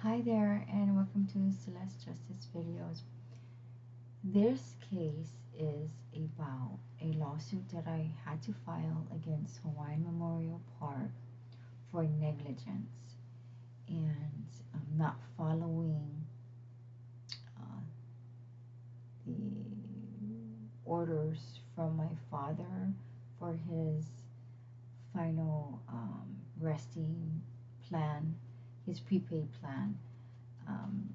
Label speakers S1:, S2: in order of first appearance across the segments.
S1: Hi there, and welcome to Celeste Justice Videos. This case is about a lawsuit that I had to file against Hawaiian Memorial Park for negligence and not following uh, the orders from my father for his final resting plan, his prepaid plan. Um,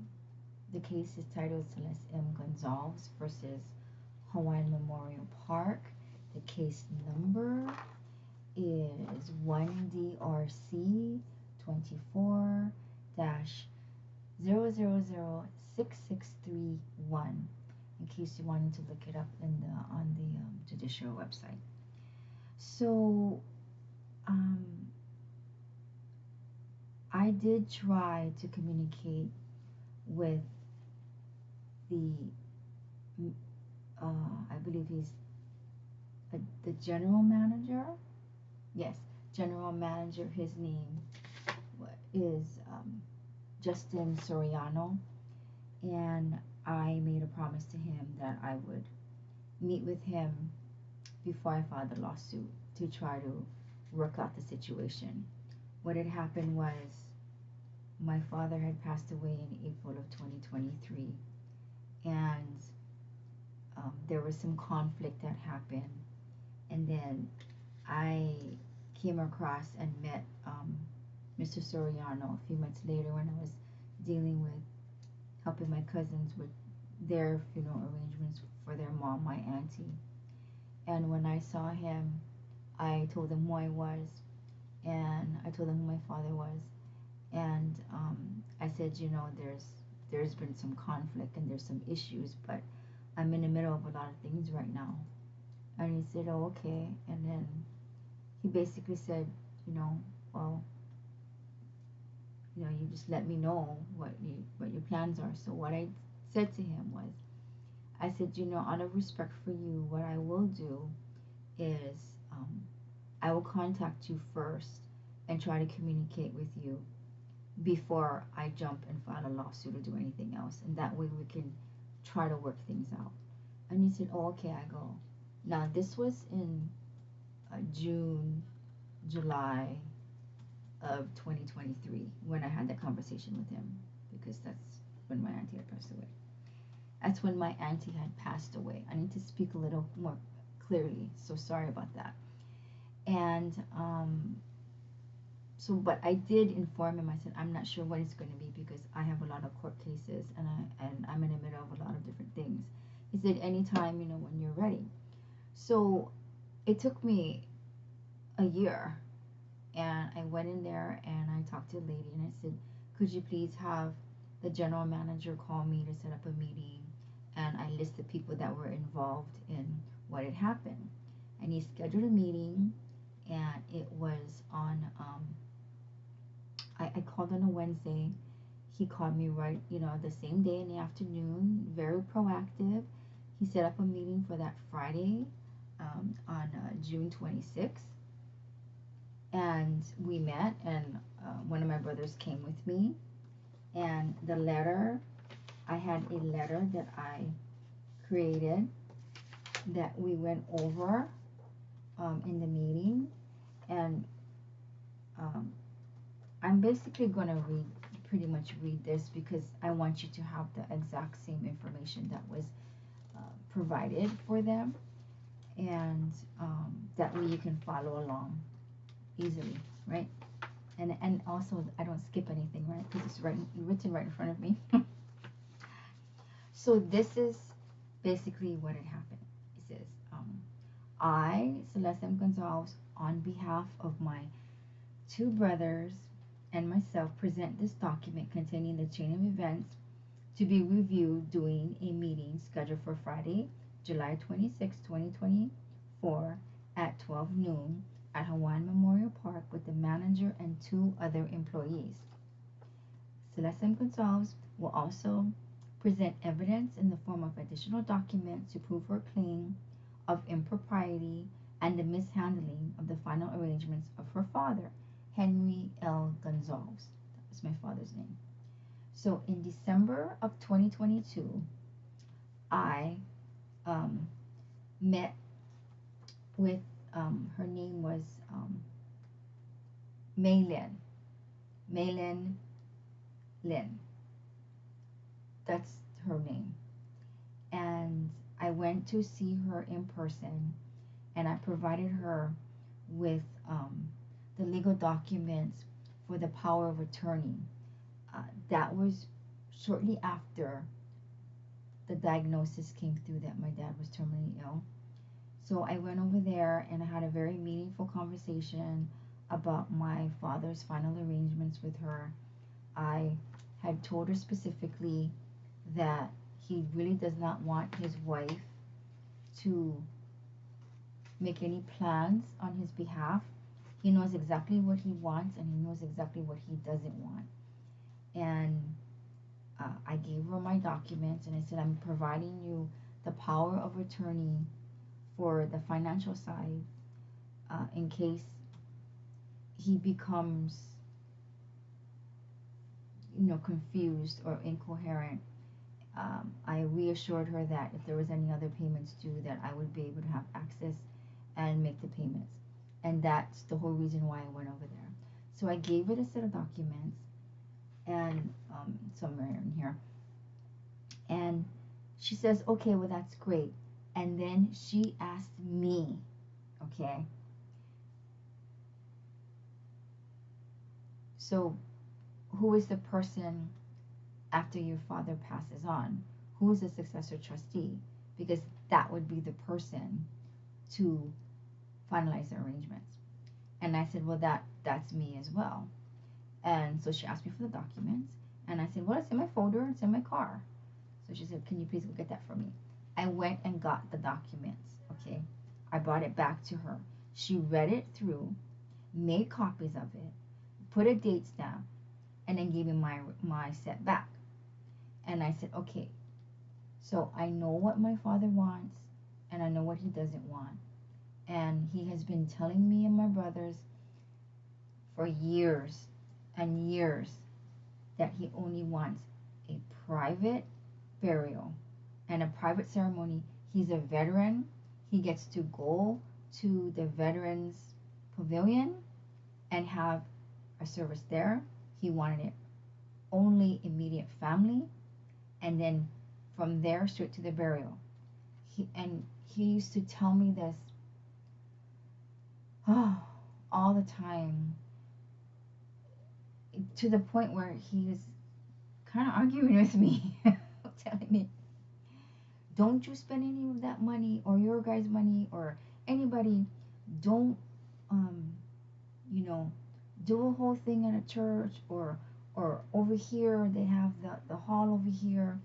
S1: The case is titled Celeste M. Gonsalves versus Hawaiian Memorial Park. The case number is 1DRC 24 0006631, in case you wanted to look it up on the judicial website. So, um, I did try to communicate with the I believe he's the general manager. Yes, general manager. His name is Justin Soriano, and I made a promise to him that I would meet with him before I filed the lawsuit to try to work out the situation. What had happened was my father had passed away in April of 2023, and there was some conflict that happened, and then I came across and met Mr. Soriano a few months later when I was dealing with helping my cousins with their funeral arrangements for their mom, my auntie. And when I saw him, I told him who I was, and I told him who my father was, and I said, there's been some conflict and there's some issues, but I'm in the middle of a lot of things right now. And he said, oh, okay. And then he basically said, well, you just let me know what your plans are. So what I said to him was, I said, out of respect for you, what I will do is I will contact you first and try to communicate with you before I jump and file a lawsuit or do anything else. And that way we can try to work things out. And he said, oh, okay. I go, now this was in June, July of 2023 when I had that conversation with him, because that's when my auntie had passed away. That's when my auntie had passed away. I need to speak a little more clearly, so sorry about that. And so, but I did inform him. I said, I'm not sure what it's going to be because I have a lot of court cases and I'm in the middle of a lot of different things. He said, anytime, when you're ready. So it took me a year, and I went in there and I talked to the lady and I said, could you please have the general manager call me to set up a meeting? And I list the people that were involved in what had happened. And he scheduled a meeting, and it was on I called on a Wednesday. He called me right, the same day in the afternoon, very proactive. He set up a meeting for that Friday on June 26th. And we met, and one of my brothers came with me. And I had a letter that I created that we went over in the meeting. And I'm basically going to pretty much read this because I want you to have the exact same information that was provided for them, and that way you can follow along easily, right? And also I don't skip anything, right? Because it's written right in front of me. So this is basically what had happened. It says, I, Celeste M. Gonsalves, on behalf of my two brothers and myself, present this document containing the chain of events to be reviewed during a meeting scheduled for Friday, July 26, 2024 at 12 noon at Hawaiian Memorial Park with the manager and two other employees. Celeste M. Gonsalves will also present evidence in the form of additional documents to prove her claim of impropriety and the mishandling of the final arrangements of her father, Henry L. Gonsalves. That was my father's name. So in December of 2022, I met with, her name was Maylin. Maylin Lin. That's her name. And I went to see her in person, and I provided her with the legal documents for the power of attorney. That was shortly after the diagnosis came through that my dad was terminally ill. So I went over there and I had a very meaningful conversation about my father's final arrangements with her. I had told her specifically that he really does not want his wife to make any plans on his behalf. He knows exactly what he wants and he knows exactly what he doesn't want. And I gave her my documents and I said, I'm providing you the power of attorney for the financial side in case he becomes, confused or incoherent. I reassured her that if there was any other payments due, that I would be able to have access and make the payments. And that's the whole reason why I went over there. So I gave her a set of documents, and somewhere in here. And she says, okay, well, that's great. And then she asked me, okay, so who is the person after your father passes on? Who is the successor trustee? Because that would be the person to finalize the arrangements. And I said, well, that's me as well. And so she asked me for the documents. And I said, well, it's in my folder. It's in my car. So she said, can you please go get that for me? I went and got the documents, okay? I brought it back to her. She read it through, made copies of it, put a date stamp, and then gave me my set back. And I said, okay, so I know what my father wants, and I know what he doesn't want. And he has been telling me and my brothers for years and years that he only wants a private burial and a private ceremony. He's a veteran. He gets to go to the Veterans Pavilion and have a service there. He wanted it only immediate family, and then from there straight to the burial. He used to tell me this all the time, to the point where he was kind of arguing with me, telling me, don't you spend any of that money or your guys' money or anybody. Don't do a whole thing at a church or over here they have the hall over here.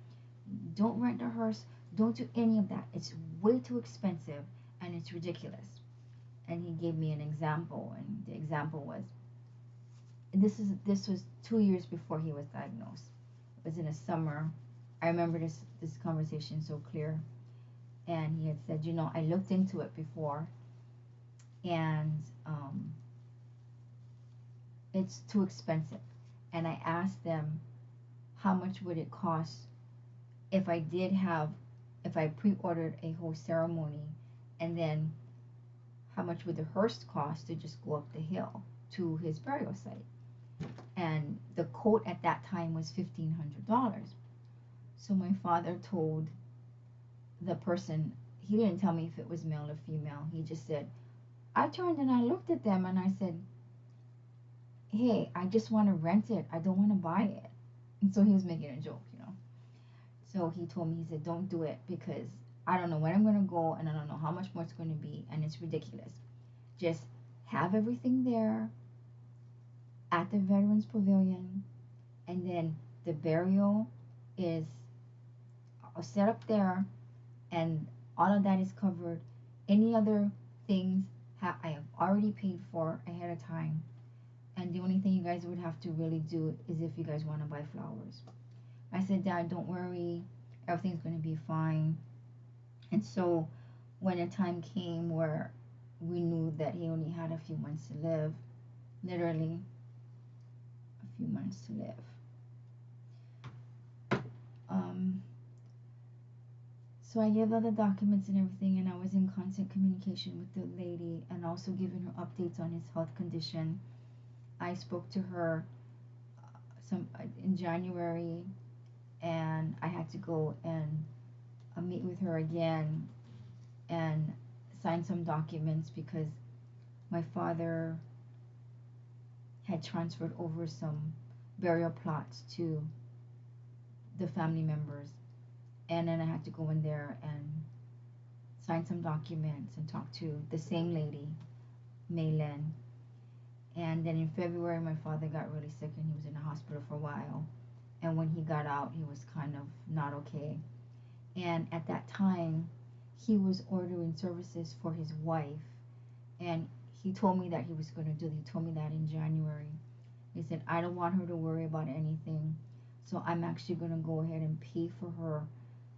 S1: Don't rent a hearse. Don't do any of that. It's way too expensive and it's ridiculous. And he gave me an example, and the example was, this was 2 years before he was diagnosed. It was in the summer. I remember this conversation so clear. And he had said, I looked into it before, and it's too expensive. And I asked them, how much would it cost if I pre-ordered a whole ceremony, and then how much would the hearse cost to just go up the hill to his burial site? And the quote at that time was $1,500. So my father told the person, he didn't tell me if it was male or female. He just said, I turned and I looked at them and I said, hey, I just want to rent it. I don't want to buy it. And so he was making a joke, So he told me, he said, don't do it because I don't know when I'm going to go and I don't know how much more it's going to be, and it's ridiculous. Just have everything there at the Veterans Pavilion, and then the burial is set up there, and all of that is covered. Any other things I have already paid for ahead of time, and the only thing you guys would have to really do is if you guys want to buy flowers. I said, Dad, don't worry, everything's going to be fine. And so when a time came where we knew that he only had a few months to live, literally a few months to live, So I gave all the documents and everything, and I was in constant communication with the lady and also giving her updates on his health condition. I spoke to her in January, and I had to go and meet with her again and sign some documents because my father had transferred over some burial plots to the family members. And then I had to go in there and sign some documents and talk to the same lady, Maylin. And then in February, my father got really sick and he was in the hospital for a while. And when he got out, he was kind of not okay. And at that time, he was ordering services for his wife. And he told me that he was going to do it. He told me that in January. He said, I don't want her to worry about anything. So I'm actually going to go ahead and pay for her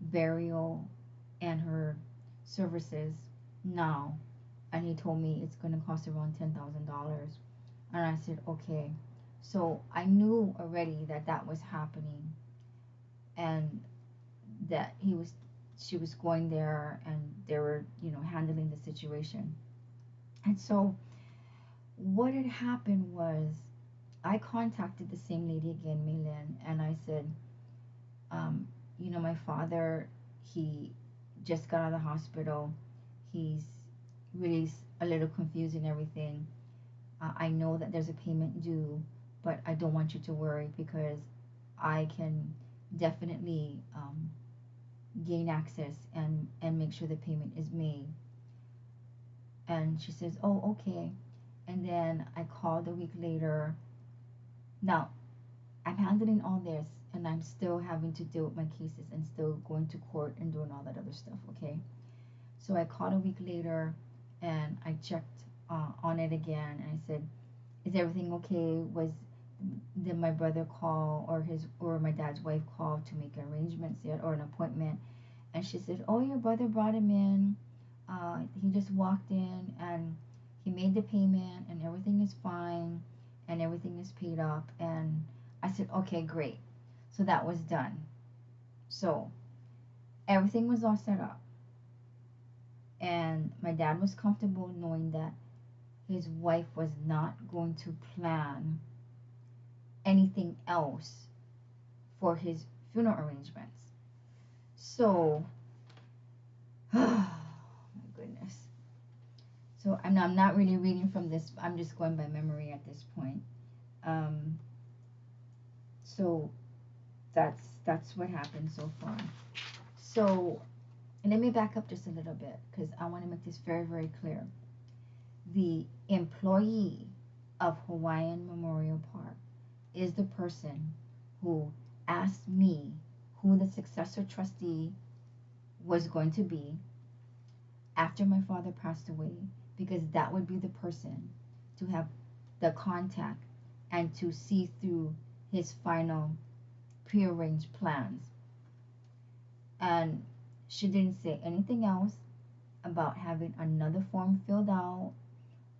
S1: burial and her services now. And he told me it's going to cost around $10,000. And I said, okay. So I knew already that that was happening and that she was going there and they were, handling the situation. And so what had happened was I contacted the same lady again, Maylin, and I said, my father, he just got out of the hospital. He's really a little confused and everything. I know that there's a payment due, but I don't want you to worry because I can definitely gain access and make sure the payment is made. And she says, oh, okay. And then I called a week later. Now, I'm handling all this and I'm still having to deal with my cases and still going to court and doing all that other stuff, okay? So I called a week later and I checked on it again and I said, is everything okay? Did my brother call or my dad's wife call to make arrangements yet or an appointment? And she said, oh, your brother brought him in. He just walked in and he made the payment and everything is fine and everything is paid up. And I said, okay, great. So that was done. So everything was all set up. And my dad was comfortable knowing that his wife was not going to plan anything else for his funeral arrangements. So, oh my goodness. So I'm not really reading from this. I'm just going by memory at this point. So that's what happened so far. So let me back up just a little bit because I want to make this very, very clear. The employee of Hawaiian Memorial Park is the person who asked me who the successor trustee was going to be after my father passed away, because that would be the person to have the contact and to see through his final prearranged plans. And she didn't say anything else about having another form filled out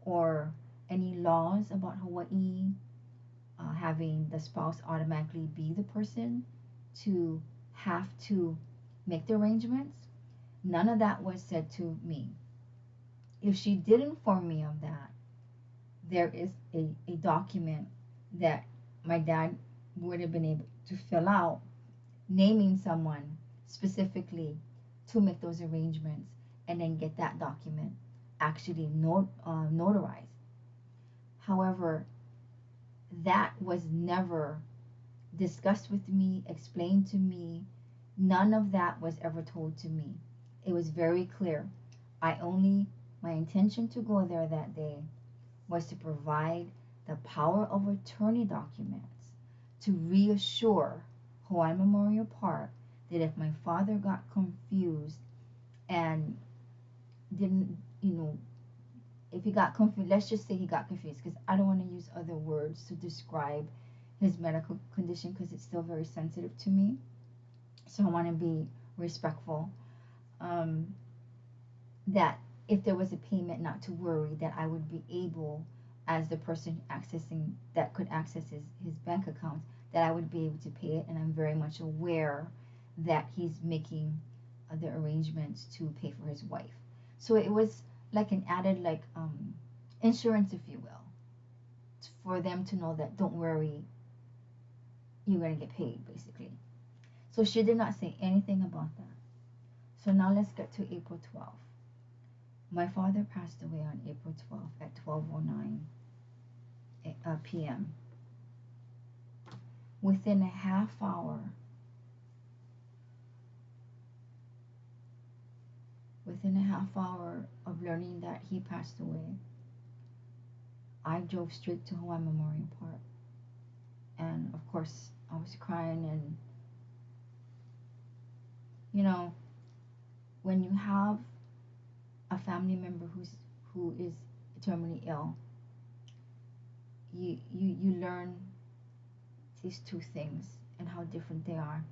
S1: or any laws about Hawaii having the spouse automatically be the person to have to make the arrangements. None of that was said to me. If she did inform me of that, there is a document that my dad would have been able to fill out naming someone specifically to make those arrangements and then get that document actually notarized. However, that was never discussed with me, explained to me. None of that was ever told to me. It was very clear. My intention to go there that day was to provide the power of attorney documents to reassure Hawaiian Memorial Park that if my father got confused and didn't, if he got confused, let's just say he got confused, because I don't want to use other words to describe his medical condition because it's still very sensitive to me. So I want to be respectful. That if there was a payment, not to worry, that I would be able, as the person that could access his bank account, that I would be able to pay it. And I'm very much aware that he's making the arrangements to pay for his wife. So it was like an added like insurance, if you will, for them to know that don't worry, you're gonna get paid basically. So she did not say anything about that. So now let's get to April 12th. My father passed away on April 12th at 12:09 p.m. Within a half hour, of learning that he passed away, I drove straight to Hawaiian Memorial Park. And of course, I was crying. And you know, when you have a family member who is terminally ill, you learn these two things and how different they are.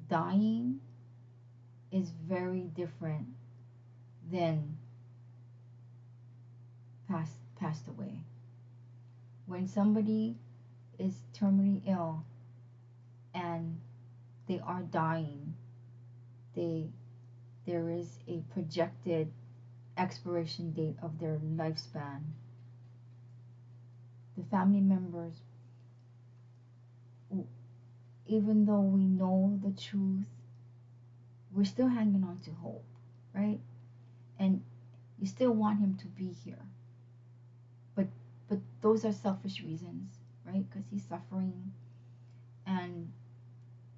S1: Dying is very different than passed away. When somebody is terminally ill and they are dying, there is a projected expiration date of their lifespan. The family members, even though we know the truth, we're still hanging on to hope, right? And you still want him to be here. But those are selfish reasons, right? Because he's suffering.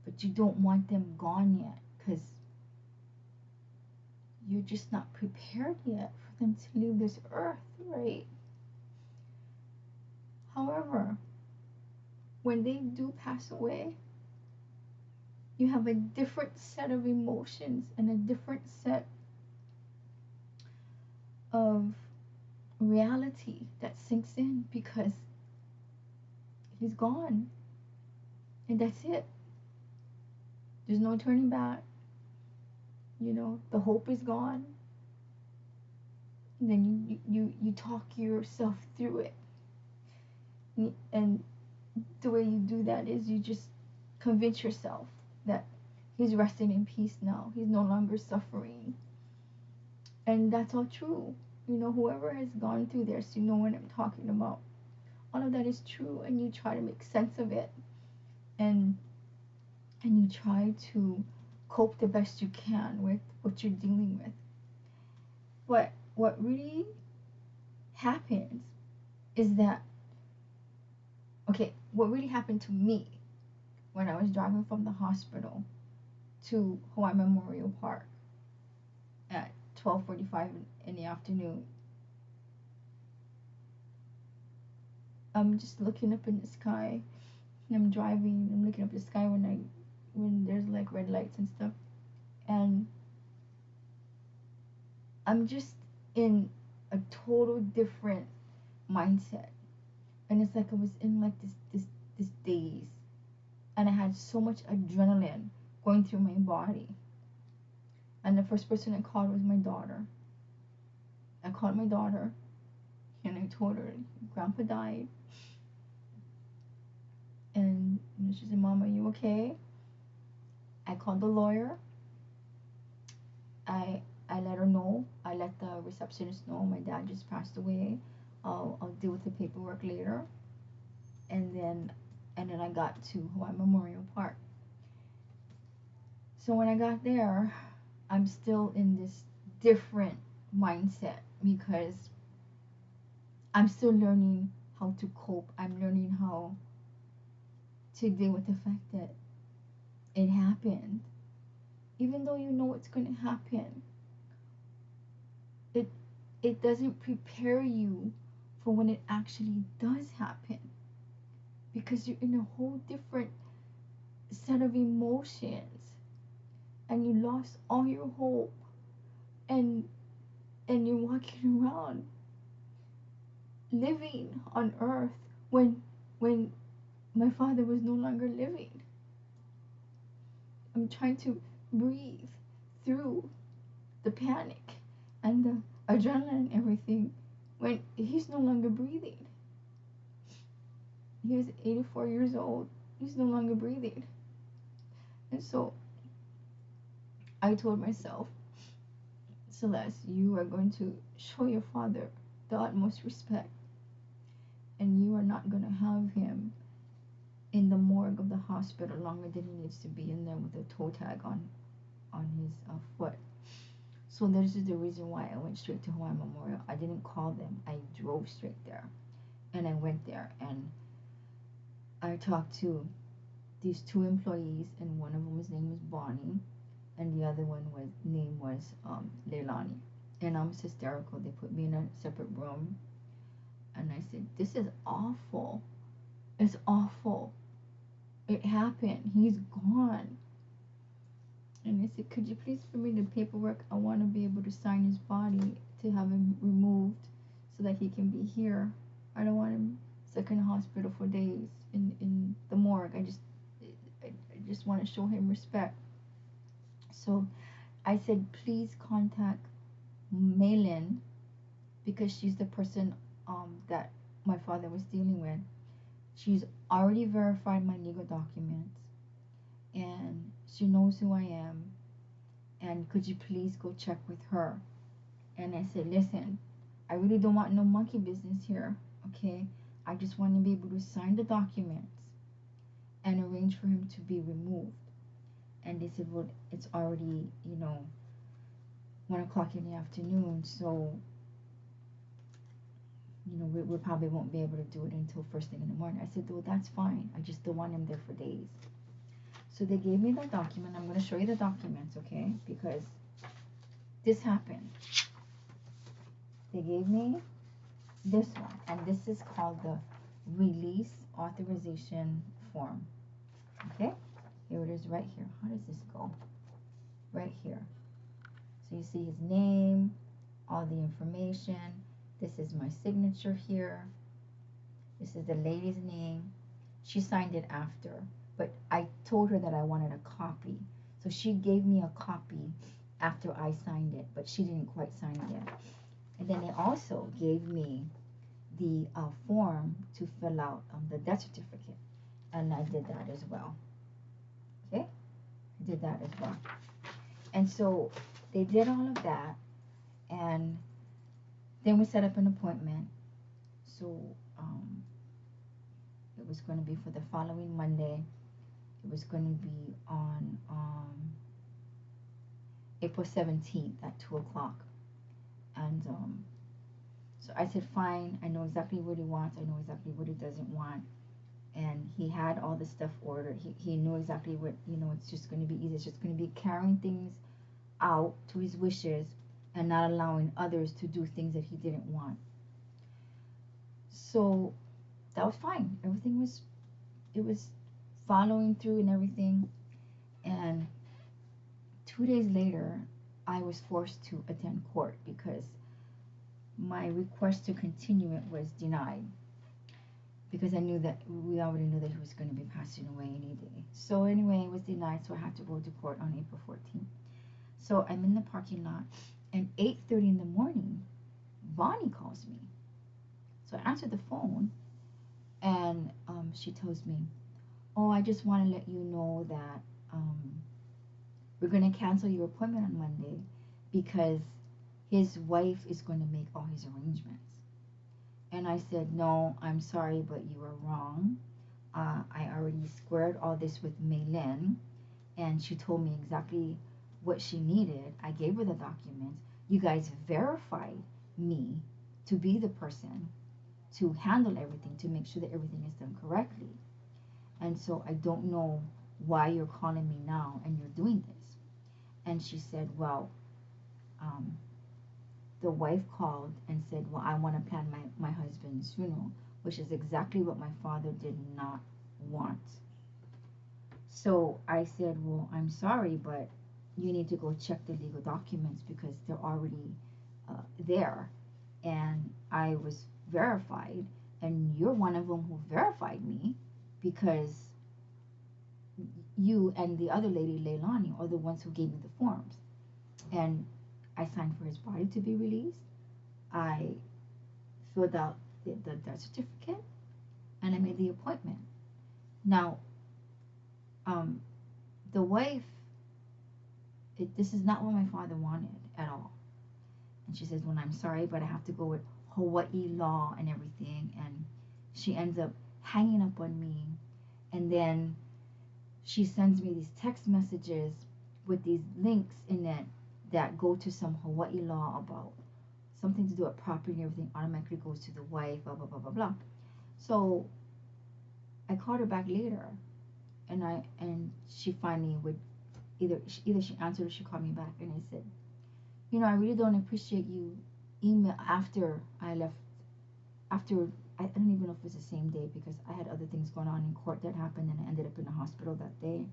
S1: But you don't want them gone yet, because you're just not prepared yet for them to leave this earth, right? However, when they do pass away, you have a different set of emotions and a different set of reality that sinks in, because he's gone and that's it. There's no turning back. You know, the hope is gone. And then you talk yourself through it. And the way you do that is you just convince yourself that he's resting in peace now. He's no longer suffering. And that's all true. You know, whoever has gone through this, you know what I'm talking about. All of that is true, and you try to make sense of it. And you try to cope the best you can with what you're dealing with. But what really happens is that, okay, what really happened to me when I was driving from the hospital to Hawaiian Memorial Park at 12:45 in the afternoon, I'm just looking up in the sky, and I'm driving, I'm looking up the sky when there's like red lights and stuff, and I'm just in a total different mindset. And it's like I was in like this daze, and I had so much adrenaline going through my body. And the first person I called was my daughter. I called my daughter, and I told her Grandpa died. And she said, "Mom, are you okay?" I called the lawyer. I let her know. I let the receptionist know my dad just passed away. I'll deal with the paperwork later. And then I got to Hawaiian Memorial Park. So when I got there, I'm still in this different mindset, because I'm still learning how to cope. I'm learning how to deal with the fact that it happened. Even though you know it's going to happen, it doesn't prepare you for when it actually does happen, because you're in a whole different set of emotions, and you lost all your hope, and you're walking around living on earth when my father was no longer living. I'm trying to breathe through the panic and the adrenaline and everything when he's no longer breathing. He was 84 years old. He's no longer breathing. And so I told myself, Celeste, you are going to show your father the utmost respect, and you are not going to have him in the morgue of the hospital longer than he needs to be in there with a toe tag on his foot. So this is the reason why I went straight to Hawaiian Memorial. I didn't call them. I drove straight there, and I went there, and I talked to these two employees, and one of them, his name was Bonnie, and the other one was name was Leilani. And I was hysterical. They put me in a separate room, and I said, "This is awful. It's awful. It happened. He's gone." And I said, "Could you please give me the paperwork? I want to be able to sign his body to have him removed so that he can be here. I don't want him stuck in the hospital for days in the morgue. I just want to show him respect." So I said, "Please contact Maylin, because she's the person that my father was dealing with. She's already verified my legal documents, and she knows who I am, and could you please go check with her?" And I said, "Listen, I really don't want no monkey business here, okay? I just want to be able to sign the documents and arrange for him to be removed." And they said, "Well, it's already, 1 o'clock in the afternoon, so, we probably won't be able to do it until first thing in the morning." I said, "Well, that's fine. I just don't want him there for days." So they gave me the document. I'm going to show you the documents, okay? Because this happened. They gave me this one, and this is called the Release Authorization Form, okay? Here it is right here. How does this go? Right here. So you see his name, all the information. This is my signature here. This is the lady's name. She signed it after, but I told her that I wanted a copy. So she gave me a copy after I signed it, but she didn't quite sign it yet. And then they also gave me the form to fill out the death certificate, and I did that as well. Okay, I did that as well. And so they did all of that, and then we set up an appointment. So it was going to be for the following Monday. It was going to be on April 17th at 2 o'clock. And so I said, "Fine, I know exactly what he wants. I know exactly what he doesn't want." And he had all the stuff ordered. He knew exactly what, it's just going to be easy. It's just going to be carrying things out to his wishes and not allowing others to do things that he didn't want. So that was fine. Everything was following through and everything. And 2 days later, I was forced to attend court because my request to continue it was denied, because we already knew that he was going to be passing away any day. So anyway, it was denied, so I had to go to court on April 14th. So I'm in the parking lot, and 8:30 in the morning, Bonnie calls me. So I answered the phone, and she tells me, "Oh, I just want to let you know that we're going to cancel your appointment on Monday because his wife is going to make all his arrangements." And I said, "No, I'm sorry, but you are wrong. I already squared all this with Maylin, and she told me exactly what she needed. I gave her the documents. You guys verified me to be the person to handle everything, to make sure that everything is done correctly. And so I don't know why you're calling me now and you're doing this." And she said, "Well, the wife called and said, well, I want to plan my husband's funeral," which is exactly what my father did not want. So I said, "Well, I'm sorry, but you need to go check the legal documents because they're already there. And I was verified, and you're one of them who verified me because you and the other lady, Leilani, are the ones who gave me the forms. And I signed for his body to be released. I filled out the death certificate, and I made the appointment." Now, the wife this is not what my father wanted at all. And she says, well, I'm sorry, but I have to go with Hawaii law and everything. And she ends up hanging up on me. And then she sends me these text messages with these links in it that go to some Hawaii law about something to do with property and everything automatically goes to the wife, blah, blah, blah, blah, blah. So I called her back later, and she finally would either she answered or she called me back, and I said, you know, I really don't appreciate you email after I left, after I don't even know if it was the same day because I had other things going on in court that happened and I ended up in the hospital that day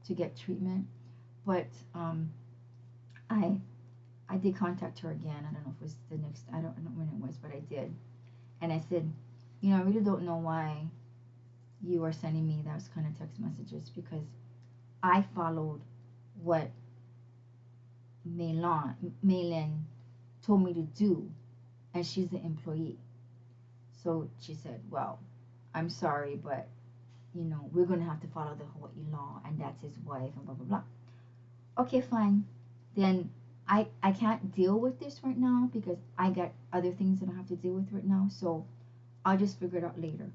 S1: to get treatment. But I did contact her again. I don't know if it was the next, I don't know when it was, but I did. And I said, you know, I really don't know why you are sending me those kind of text messages because I followed what Maylin told me to do, and she's the employee. So she said, well, I'm sorry, but, you know, we're going to have to follow the Hawaii law, and that's his wife, and blah, blah, blah. Okay, fine. Then I can't deal with this right now because I got other things that I have to deal with right now, so I'll just figure it out later.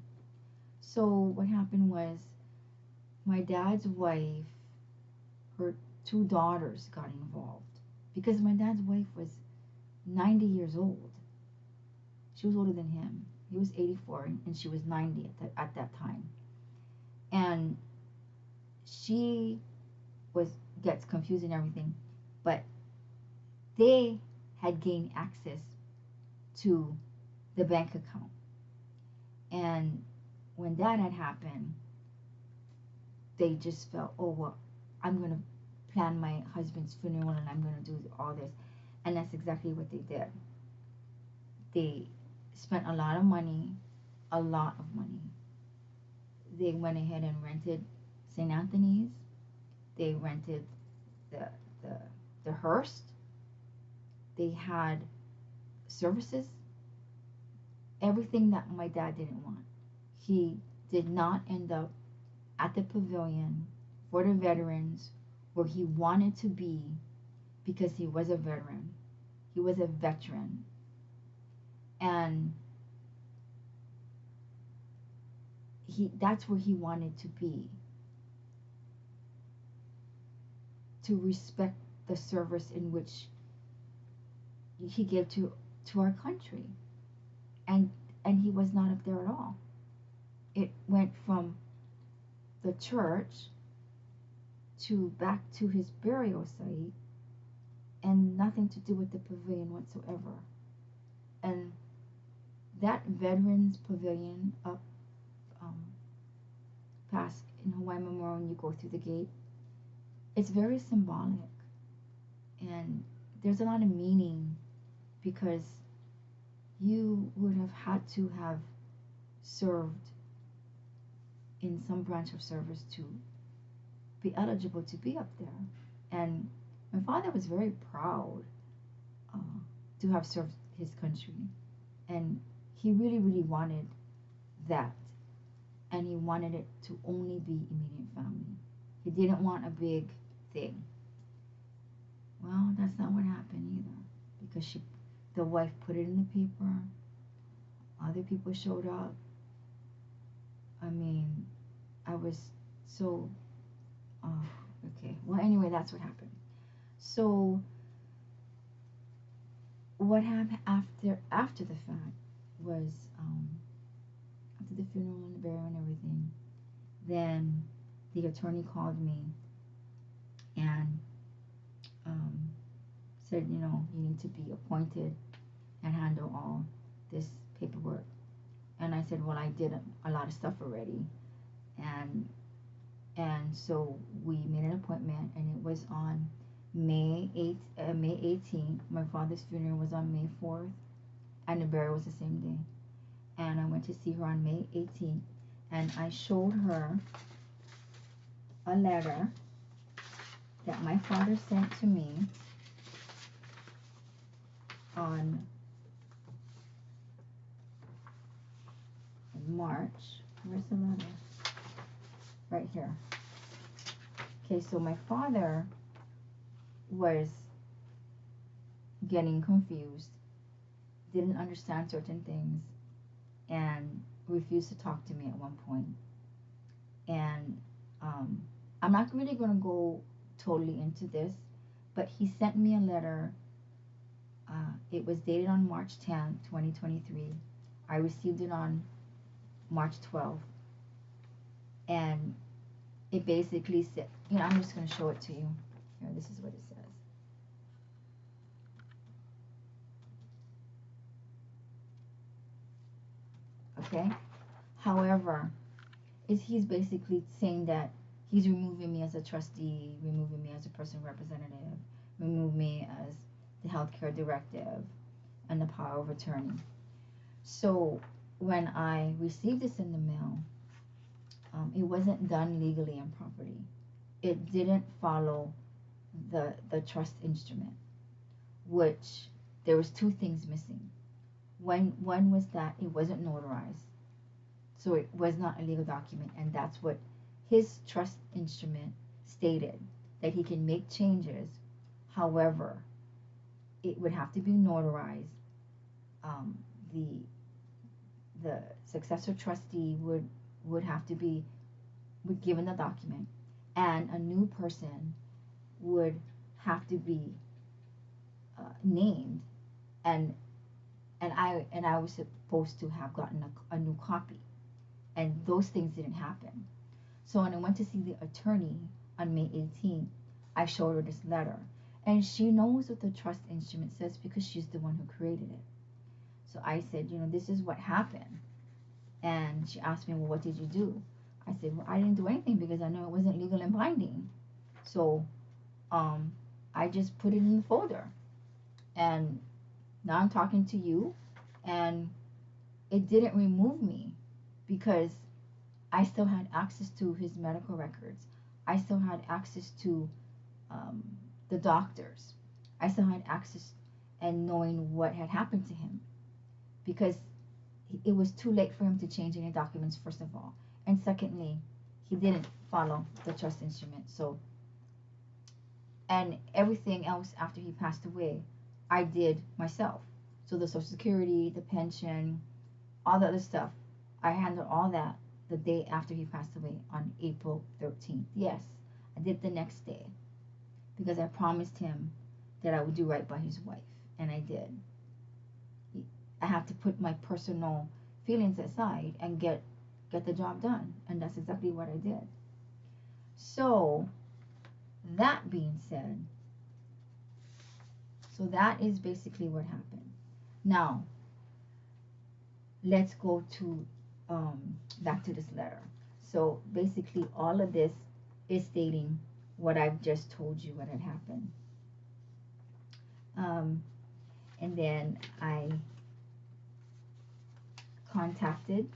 S1: So what happened was my dad's wife, her 2 daughters got involved because my dad's wife was 90 years old. She was older than him. He was 84 and she was 90 at that time. And she gets confused and everything, but they had gained access to the bank account. And when that had happened, they just felt, oh, well, I'm going to plan my husband's funeral and I'm going to do all this. And that's exactly what they did. They spent a lot of money. They went ahead and rented St. Anthony's. They rented the hearse. They had services. Everything that my dad didn't want. He did not end up at the pavilion for the veterans where he wanted to be because he was a veteran. He was a veteran. And that's where he wanted to be. To respect the service in which he gave to our country. And he was not up there at all. It went from the church to back to his burial site and nothing to do with the pavilion whatsoever. And that Veterans Pavilion up past in Hawaiian Memorial, when you go through the gate, it's very symbolic. And there's a lot of meaning because you would have had to have served in some branch of service to be eligible to be up there. And my father was very proud to have served his country. And he really, really wanted that. And he wanted it to only be immediate family. He didn't want a big thing. Well, that's not what happened either. Because the wife put it in the paper. Other people showed up. I mean, I was so, okay. Well, anyway, that's what happened. So, what happened after the fact was, after the funeral and the burial and everything, then the attorney called me and said, you know, you need to be appointed and handle all this paperwork. And I said, well, I did a lot of stuff already. And so we made an appointment, and it was on May 18th. My father's funeral was on May 4th, and the burial was the same day. And I went to see her on May 18th, and I showed her a letter that my father sent to me on March. Where's the letter? Right here. Okay, so my father was getting confused, didn't understand certain things, and refused to talk to me at one point. And I'm not really going to go totally into this, but he sent me a letter. It was dated on March 10th, 2023. I received it on March 12th. And it basically said, I'm just going to show it to you. Here, this is what it says. Okay? However, he's basically saying that he's removing me as a trustee, removing me as a person representative, remove me as the healthcare directive, and the power of attorney. So when I received this in the mail, it wasn't done legally and properly. It didn't follow the trust instrument, which there was two things missing. One was that it wasn't notarized, so it was not a legal document, and that's what his trust instrument stated, that he can make changes. However, it would have to be notarized. The successor trustee would have to be given the document, and a new person would have to be named, and I was supposed to have gotten a new copy, and those things didn't happen. So when I went to see the attorney on May 18th, I showed her this letter, and she knows what the trust instrument says because she's the one who created it. So I said, this is what happened. And she asked me, well, what did you do? I said, well, I didn't do anything because I know it wasn't legal and binding. So I just put it in the folder. And now I'm talking to you, and it didn't remove me because I still had access to his medical records. I still had access to the doctors. I still had access and knowing what had happened to him, because it was too late for him to change any documents, first of all. And secondly, he didn't follow the trust instrument. So, and everything else after he passed away, I did myself. So the Social Security, the pension, all the other stuff, I handled all that the day after he passed away on April 13th. Yes, I did the next day because I promised him that I would do right by his wife, and I did. I have to put my personal feelings aside and get the job done, and that's exactly what I did. So that being said, so that is basically what happened. Now let's go to back to this letter. So basically all of this is stating what I've just told you what had happened. And then I contacted,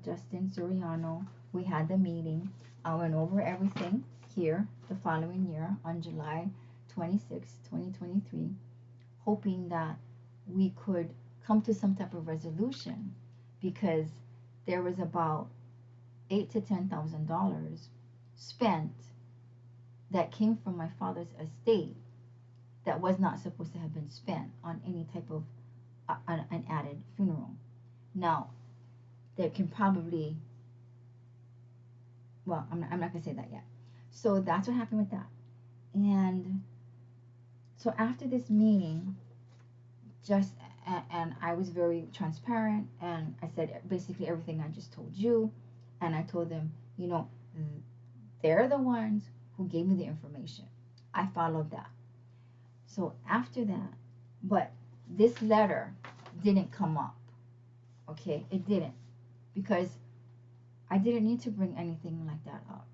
S1: Justin Soriano. We had the meeting. I went over everything here the following year on July 26, 2023, hoping that we could come to some type of resolution, because there was about $8,000 to $10,000 spent that came from my father's estate that was not supposed to have been spent on any type of an added funeral. Now, there can probably, well, I'm not going to say that yet. So that's what happened with that. And so after this meeting, and I was very transparent, and I said basically everything I just told you, and I told them, they're the ones who gave me the information. I followed that. So after that, but this letter didn't come up. Okay, it didn't, because I didn't need to bring anything like that up.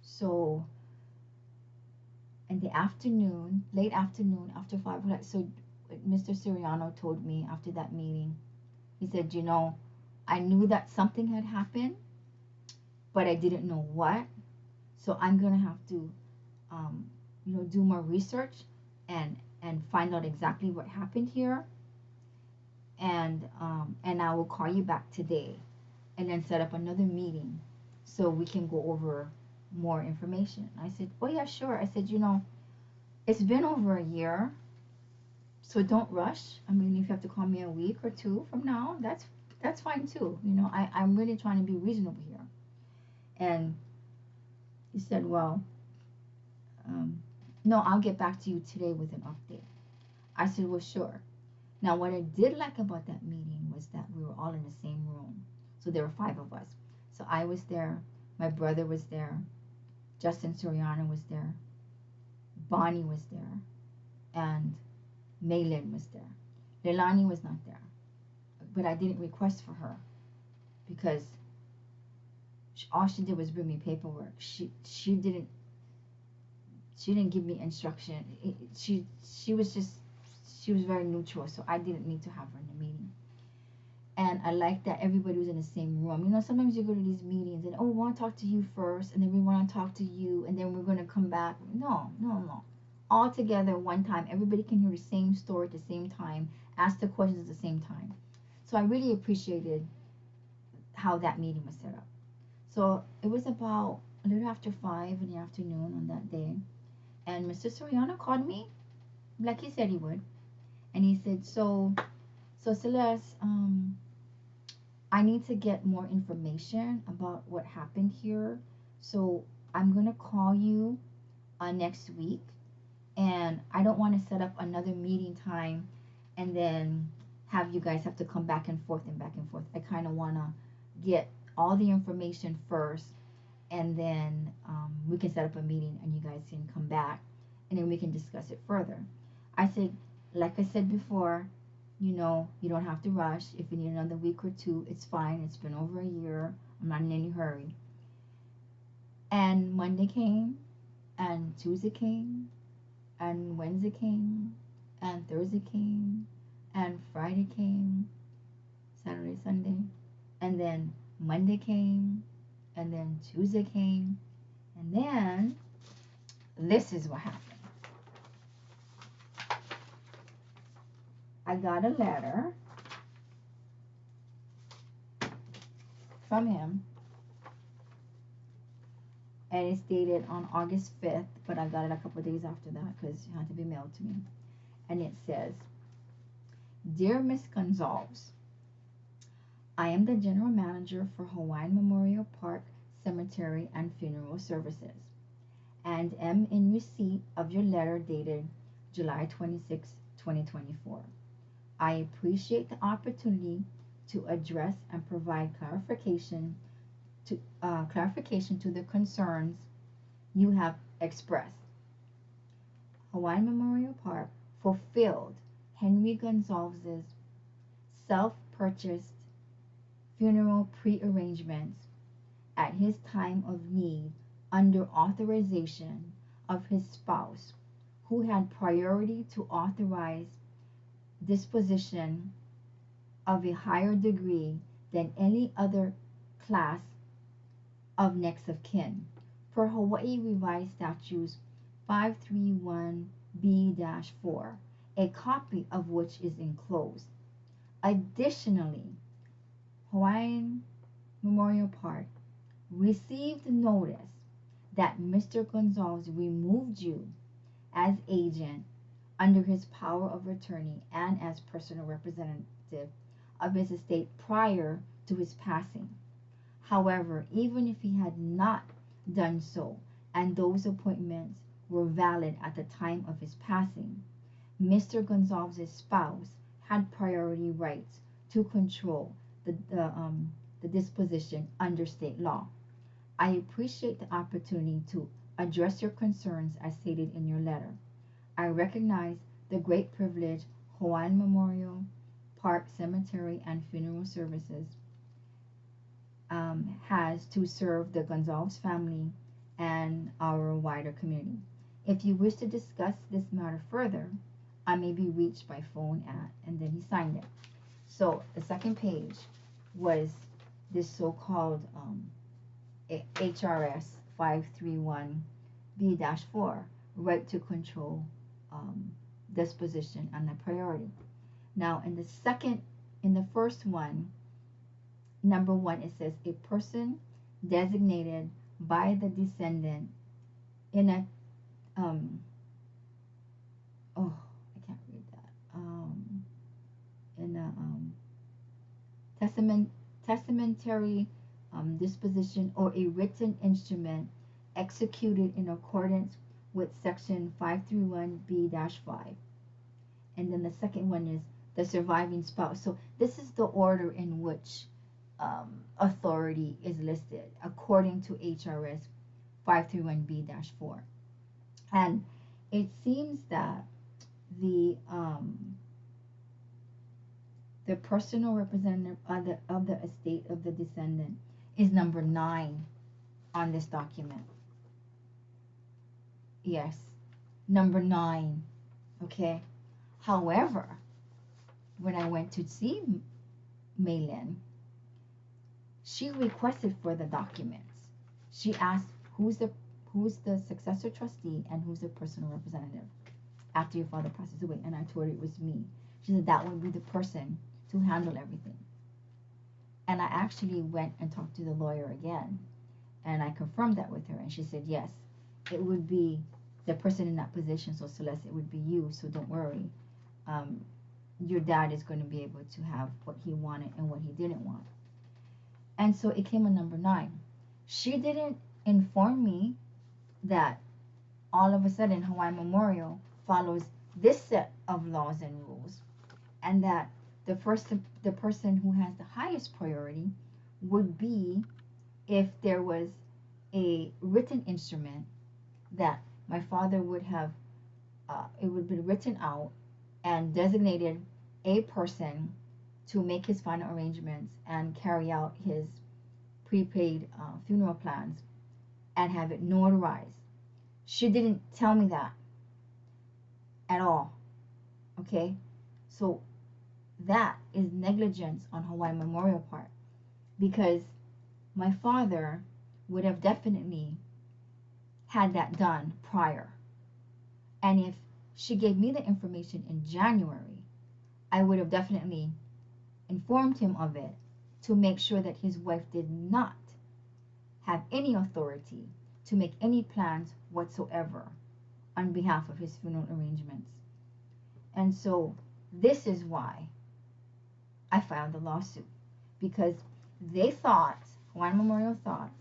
S1: So in the afternoon, late afternoon, after 5 o'clock, so Mr. Soriano told me after that meeting, he said, I knew that something had happened, but I didn't know what. So I'm going to have to, do more research and find out exactly what happened here. And I will call you back today and then set up another meeting so we can go over more information. I said, oh yeah, sure. I said, It's been over a year, so don't rush. I mean, if you have to call me a week or two from now, that's fine too. You know, I'm really trying to be reasonable here. And he said, well, um, no, I'll get back to you today with an update. I said, well, sure. Now, what I did like about that meeting was that we were all in the same room. So there were 5 of us. So I was there, my brother was there, Justin Soriano was there, Bonnie was there, and Maylin was there. Leilani was not there, but I didn't request for her because all she did was bring me paperwork. She didn't give me instruction. She was very neutral, so I didn't need to have her in the meeting. And I like that everybody was in the same room. You know, sometimes you go to these meetings and, oh, we want to talk to you first, and then we want to talk to you, and then we're going to come back. No. All together one time. Everybody can hear the same story at the same time, ask the questions at the same time. So I really appreciated how that meeting was set up. So it was about a little after 5 in the afternoon on that day. And Mr. Soriano called me, like he said he would. And he said, so Celeste, I need to get more information about what happened here. So I'm going to call you next week. And I don't want to set up another meeting time and then have you guys have to come back and forth and back and forth. I kind of want to get all the information first, and then we can set up a meeting and you guys can come back and then we can discuss it further. I said, like I said before, you know, you don't have to rush. If you need another week or two, it's fine. It's been over a year. I'm not in any hurry. And Monday came, and Tuesday came, and Wednesday came, and Thursday came, and Friday came, Saturday, Sunday, and then Monday came, and then Tuesday came, and then this is what happened. I got a letter from him, and it's dated on August 5th, but I got it a couple of days after that because it had to be mailed to me. And it says, Dear Miss Gonsalves, I am the general manager for Hawaiian Memorial Park Cemetery and Funeral Services, and am in receipt of your letter dated July 26, 2024. I appreciate the opportunity to address and provide clarification to the concerns you have expressed. Hawaiian Memorial Park fulfilled Henry Gonsalves' self-purchased funeral pre-arrangements at his time of need under authorization of his spouse, who had priority to authorize disposition of a higher degree than any other class of next of kin, per Hawaii Revised Statutes 531B-4, a copy of which is enclosed. Additionally, Hawaiian Memorial Park received notice that Mr. Gonsalves removed you as agent under his power of attorney and as personal representative of his estate prior to his passing. However, even if he had not done so, and those appointments were valid at the time of his passing, Mr. Gonsalves' spouse had priority rights to control the disposition under state law. I appreciate the opportunity to address your concerns as stated in your letter. I recognize the great privilege Hawaiian Memorial Park Cemetery and Funeral Services has to serve the Gonsalves family and our wider community. If you wish to discuss this matter further, I may be reached by phone at, and then he signed it. So the second page was this so-called HRS 531B-4, right to control disposition and the priority. Now in the first one, number 1, it says a person designated by the descendant in a oh, I can't read that. In a testamentary disposition or a written instrument executed in accordance with section 531B-5. And then the second one is the surviving spouse. So this is the order in which authority is listed according to HRS 531B-4. And it seems that the personal representative of the estate of the descendant is number 9 on this document. Yes, number 9. Okay. However, when I went to see Maylin, she requested for the documents. She asked who's the successor trustee and who's the personal representative after your father passes away, and I told her it was me. She said that would be the person to handle everything. And I actually went and talked to the lawyer again, and I confirmed that with her, and she said yes, it would be the person in that position. So Celeste, it would be you, so don't worry. Your dad is going to be able to have what he wanted and what he didn't want. And so it came on number 9. She didn't inform me that all of a sudden Hawaiian Memorial follows this set of laws and rules, and that the person who has the highest priority would be if there was a written instrument that my father would have, it would be written out and designated a person to make his final arrangements and carry out his prepaid funeral plans and have it notarized. She didn't tell me that at all. Okay? So that is negligence on Hawaiian Memorial Park, because my father would have definitely had that done prior. And if she gave me the information in January, I would have definitely informed him of it to make sure that his wife did not have any authority to make any plans whatsoever on behalf of his funeral arrangements. And so this is why I filed the lawsuit, because they thought, Hawaiian Memorial thought,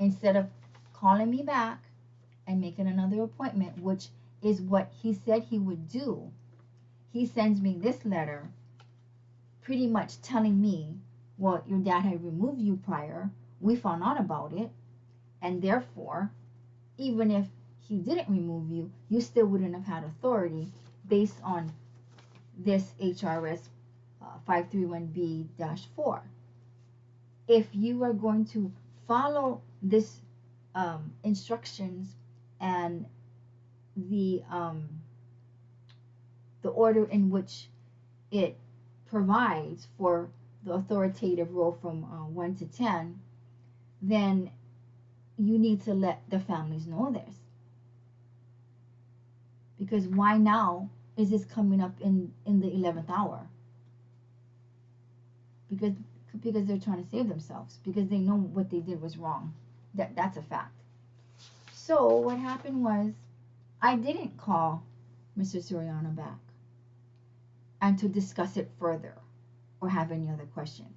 S1: instead of calling me back and making another appointment, which is what he said he would do, he sends me this letter pretty much telling me, well, your dad had removed you prior, we found out about it, and therefore, even if he didn't remove you, you still wouldn't have had authority based on this HRS 531B-4. If you are going to follow this instructions and the order in which it provides for the authoritative role from 1 to 10, then you need to let the families know this. Because why now is this coming up in the 11th hour? Because they're trying to save themselves, because they know what they did was wrong. That's a fact. So what happened was, I didn't call Mr. Soriano back and to discuss it further or have any other questions,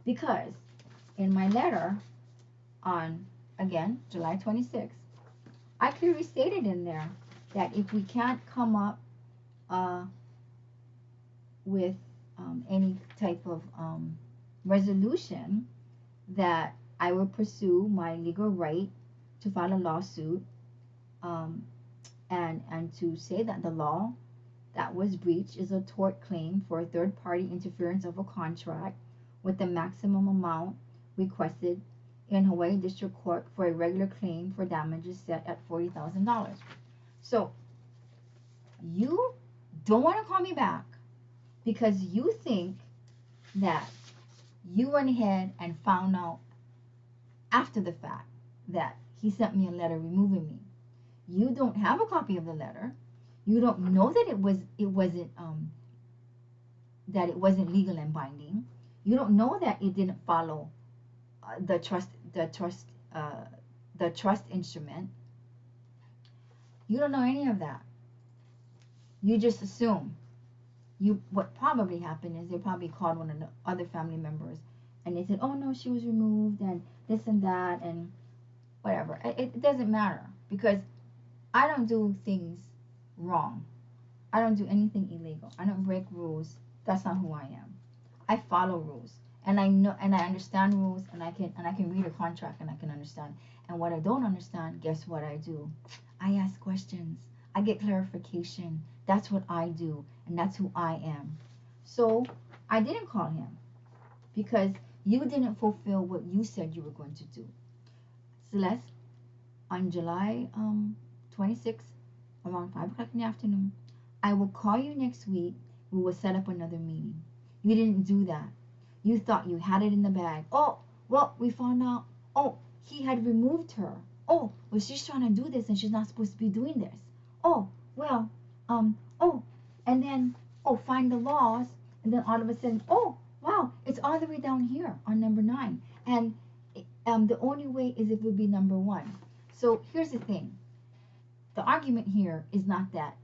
S1: because in my letter on, again, July 26th, I clearly stated in there that if we can't come up with any type of resolution, that I will pursue my legal right to file a lawsuit and to say that the law that was breached is a tort claim for a third-party interference of a contract with the maximum amount requested in Hawaii District Court for a regular claim for damages set at $40,000. So you don't want to call me back because you think that you went ahead and found out after the fact that he sent me a letter removing me. You don't have a copy of the letter. You don't know that it wasn't legal and binding. You don't know that it didn't follow the trust instrument. You don't know any of that. You just assume. What probably happened is they probably called one of the other family members, and they said, oh no, she was removed, and this and that, and whatever. It doesn't matter, because I don't do things wrong. I don't do anything illegal. I don't break rules. That's not who I am. I follow rules, and I know, and I understand rules, and I can read a contract, and I can understand. And what I don't understand, guess what I do? I ask questions. I get clarification. That's what I do, and that's who I am. So I didn't call him because you didn't fulfill what you said you were going to do. Celeste, on July 26th, around 5 o'clock in the afternoon, I will call you next week. We will set up another meeting. You didn't do that. You thought you had it in the bag. Oh, well, we found out. Oh, he had removed her. Oh, well, she's trying to do this and she's not supposed to be doing this. Oh, well, oh, and then, oh, find the laws. And then all of a sudden, oh, wow, it's all the way down here on number 9. And the only way is if it would be number 1. So here's the thing. The argument here is not that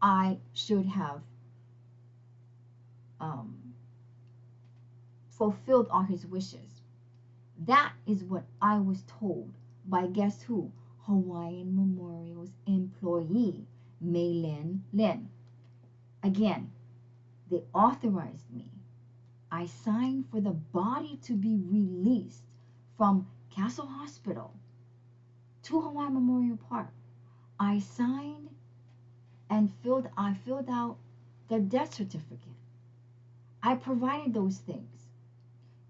S1: I should have fulfilled all his wishes. That is what I was told by guess who? Hawaiian Memorial's employee, Maylin Lin. Again, they authorized me. I signed for the body to be released from Castle Hospital to Hawaiian Memorial Park. I signed and filled out the death certificate. I provided those things.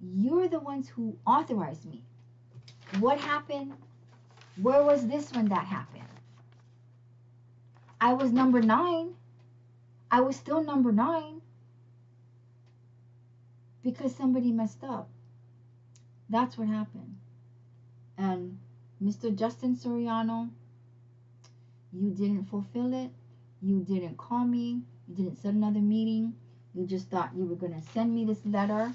S1: You're the ones who authorized me. What happened? Where was this when that happened? I was number 9. I was still number 9 because somebody messed up. That's what happened. And Mr. Justin Soriano, you didn't fulfill it. You didn't call me. You didn't set another meeting. You just thought you were going to send me this letter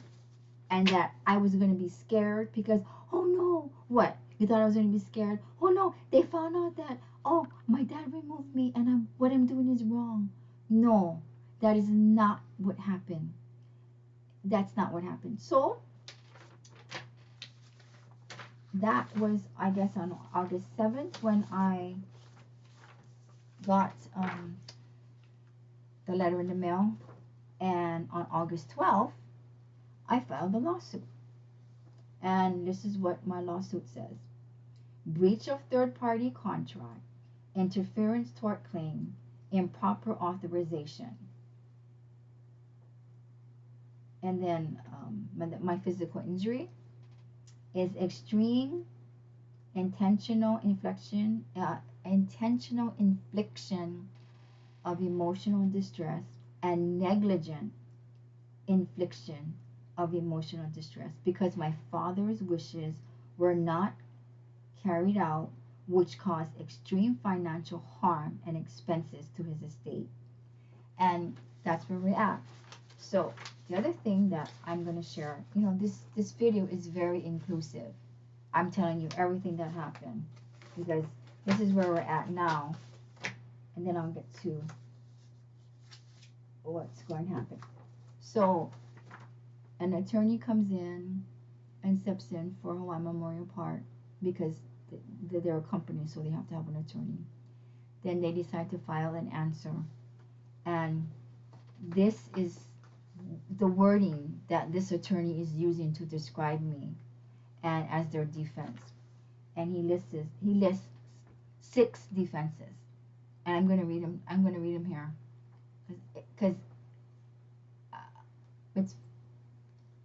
S1: and that I was going to be scared because, oh no, what? You thought I was going to be scared? Oh no, they found out that, oh, my dad removed me and what I'm doing is wrong. No, that is not what happened. That's not what happened. So, that was, I guess, on August 7th when I got the letter in the mail. And on August 12th, I filed a lawsuit. And this is what my lawsuit says. Breach of third-party contract, interference tort claim, improper authorization. And then my physical injury is extreme intentional infliction of emotional distress and negligent infliction of emotional distress because my father's wishes were not carried out, which caused extreme financial harm and expenses to his estate. And that's where we're at. So the other thing that I'm going to share, this video is very inclusive. I'm telling you everything that happened because this is where we're at now. And then I'll get to what's going to happen. So an attorney comes in and steps in for Hawaiian Memorial Park because they're a company, so they have to have an attorney. Then they decide to file an answer. And this is the wording that this attorney is using to describe me and as their defense. And he lists 6 defenses. And I'm going to read them here. Because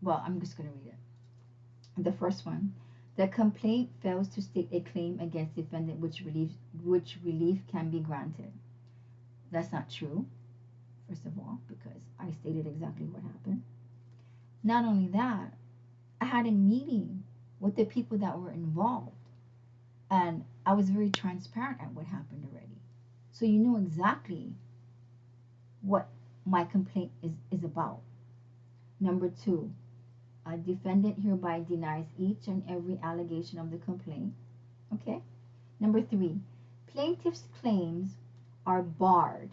S1: I'm just going to read it. The first one, the complaint fails to state a claim against defendant which relief can be granted. That's not true, first of all, because I stated exactly what happened. Not only that, I had a meeting with the people that were involved, and I was very transparent at what happened already. So you know exactly what my complaint is about. Number 2, a defendant hereby denies each and every allegation of the complaint. Okay. Number 3, plaintiff's claims are barred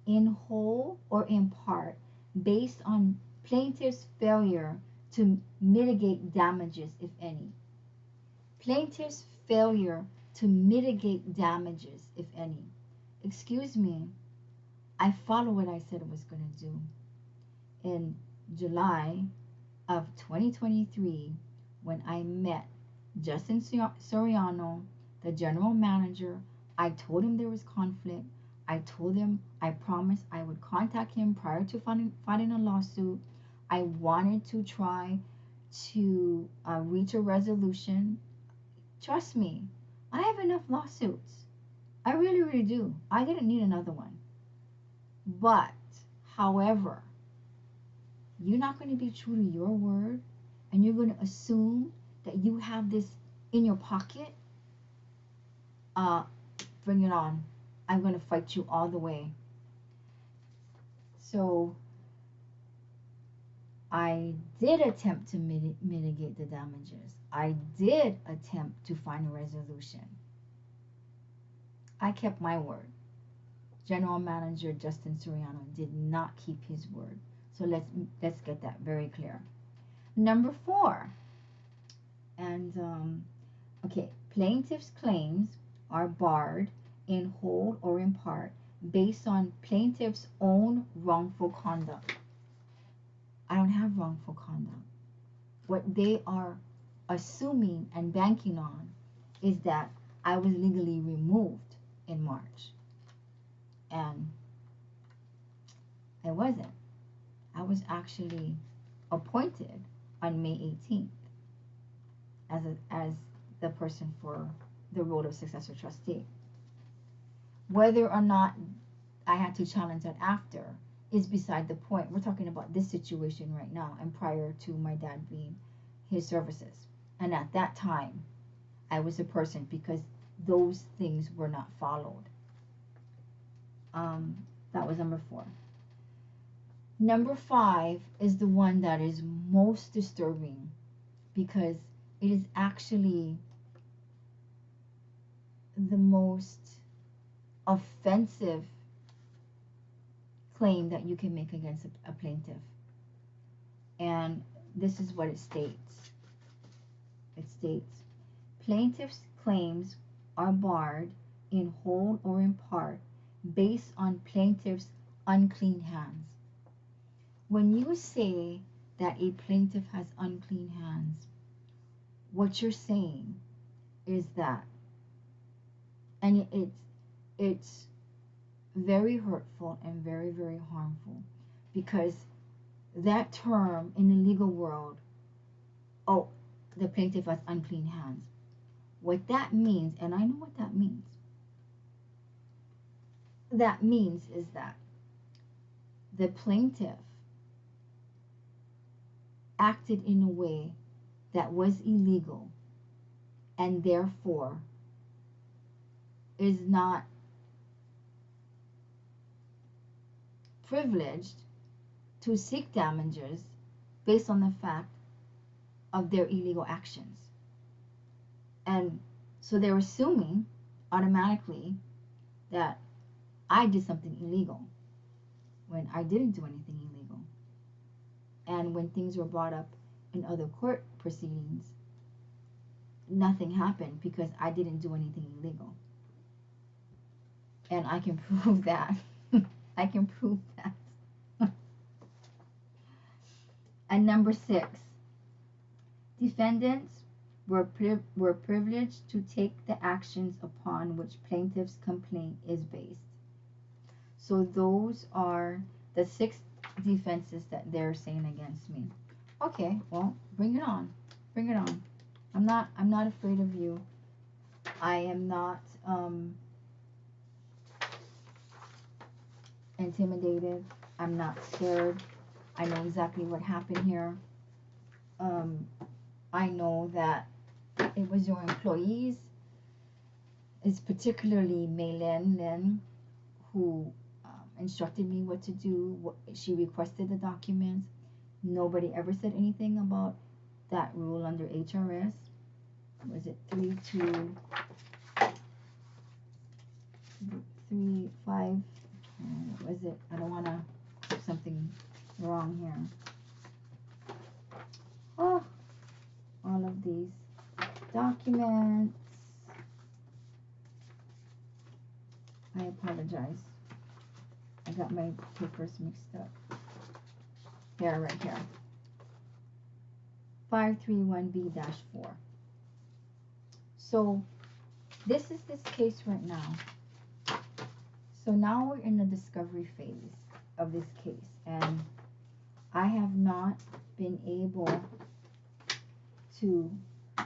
S1: in whole or in part based on plaintiff's failure to mitigate damages, if any. Plaintiff's failure to mitigate damages, if any. Excuse me, I follow what I said I was going to do. In July of 2023, when I met Justin Soriano, the general manager, I told him there was conflict. I told him I promised I would contact him prior to filing a lawsuit. I wanted to try to reach a resolution. Trust me, I have enough lawsuits. I really, really do. I didn't need another one. But, however, you're not going to be true to your word and you're going to assume that you have this in your pocket. Bring it on. I'm going to fight you all the way. So I did attempt to mitigate the damages. I did attempt to find a resolution. I kept my word. General Manager Justin Soriano did not keep his word. So let's get that very clear. Number 4. And okay, plaintiff's claims are barred in whole or in part based on plaintiff's own wrongful conduct. I don't have wrongful conduct. What they are assuming and banking on is that I was legally removed in March. And I wasn't. I was actually appointed on May 18th as the person for the role of successor trustee. Whether or not I had to challenge that after is beside the point. We're talking about this situation right now and prior to my dad being his services. And at that time, I was a person because those things were not followed. That was number 4. Number 5 is the one that is most disturbing because it is actually the most offensive claim that you can make against a plaintiff. And this is what it states. It states, plaintiff's claims are barred in whole or in part based on plaintiff's unclean hands. When you say that a plaintiff has unclean hands, what you're saying is that, and it's very hurtful and very, very harmful, because that term in the legal world, oh, the plaintiff has unclean hands. What that means, and I know what that means, that means is that the plaintiff acted in a way that was illegal and therefore is not privileged to seek damages based on the fact of their illegal actions. And so they're assuming automatically that I did something illegal when I didn't do anything illegal. And when things were brought up in other court proceedings, nothing happened because I didn't do anything illegal. And I can prove that. I can prove that. And number 6, defendants were privileged to take the actions upon which plaintiff's complaint is based. So those are the 6 defenses that they're saying against me. Okay, well, bring it on. Bring it on. I'm not afraid of you. I am not intimidated. I'm not scared. I know exactly what happened here. I know that it was your employees. It's particularly Mei Lin, who instructed me what to do. She requested the documents. Nobody ever said anything about that rule under HRS. Was it 325? What is it? I don't want to put something wrong here. Oh, all of these documents. I apologize. I got my papers mixed up. Here, right here. 531B-4. So this is this case right now. So now we're in the discovery phase of this case, and I have not been able to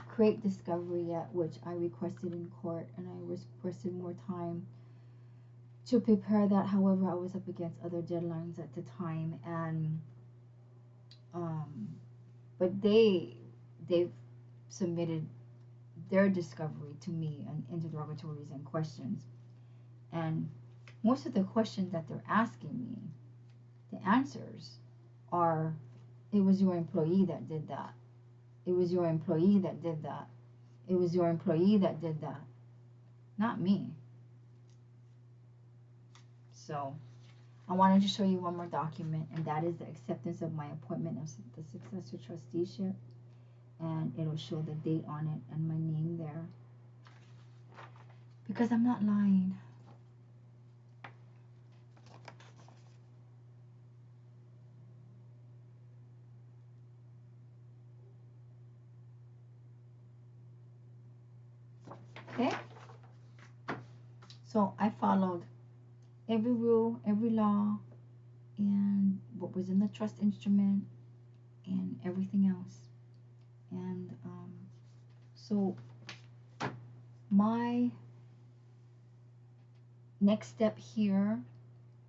S1: create discovery yet, which I requested in court, and I requested more time to prepare that. However, I was up against other deadlines at the time, and but they've submitted their discovery to me and interrogatories and questions, and most of the questions that they're asking me, the answers are, it was your employee that did that. It was your employee that did that. It was your employee that did that. Not me. So I wanted to show you one more document, and that is the acceptance of my appointment of the successor trusteeship. And it'll show the date on it and my name there. Because I'm not lying. Okay? So I followed every rule, every law, and what was in the trust instrument, and everything else. And so my next step here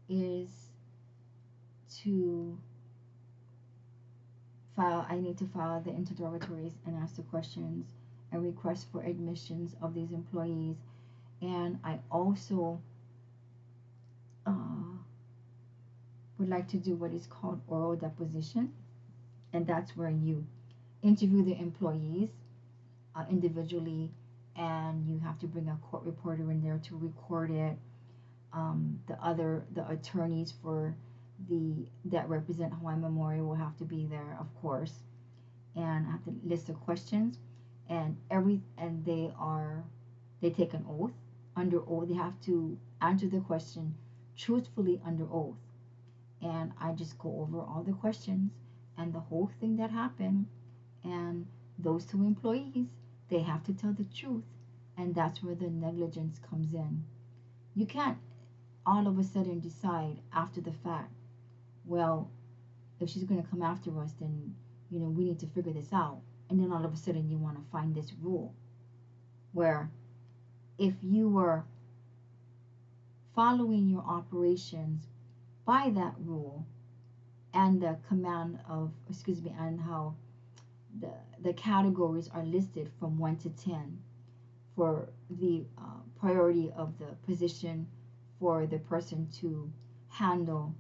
S1: is to file, I need to file the interrogatories and ask the questions and request for admissions of these employees. And I also would like to do what is called oral deposition, and that's where you interview the employees individually, and you have to bring a court reporter in there to record it. The attorneys for that represent Hawaiian Memorial will have to be there, of course, and I have to list the questions, and they take an oath. Under oath, they have to answer the question truthfully under oath. And I just go over all the questions and the whole thing that happened. And those two employees, they have to tell the truth. And that's where the negligence comes in. You can't all of a sudden decide after the fact, well, if she's going to come after us, then, we need to figure this out. And then all of a sudden you want to find this rule. Where if you were following your operations by that rule and the command of, and how the categories are listed from 1 to 10 for the priority of the position for the person to handle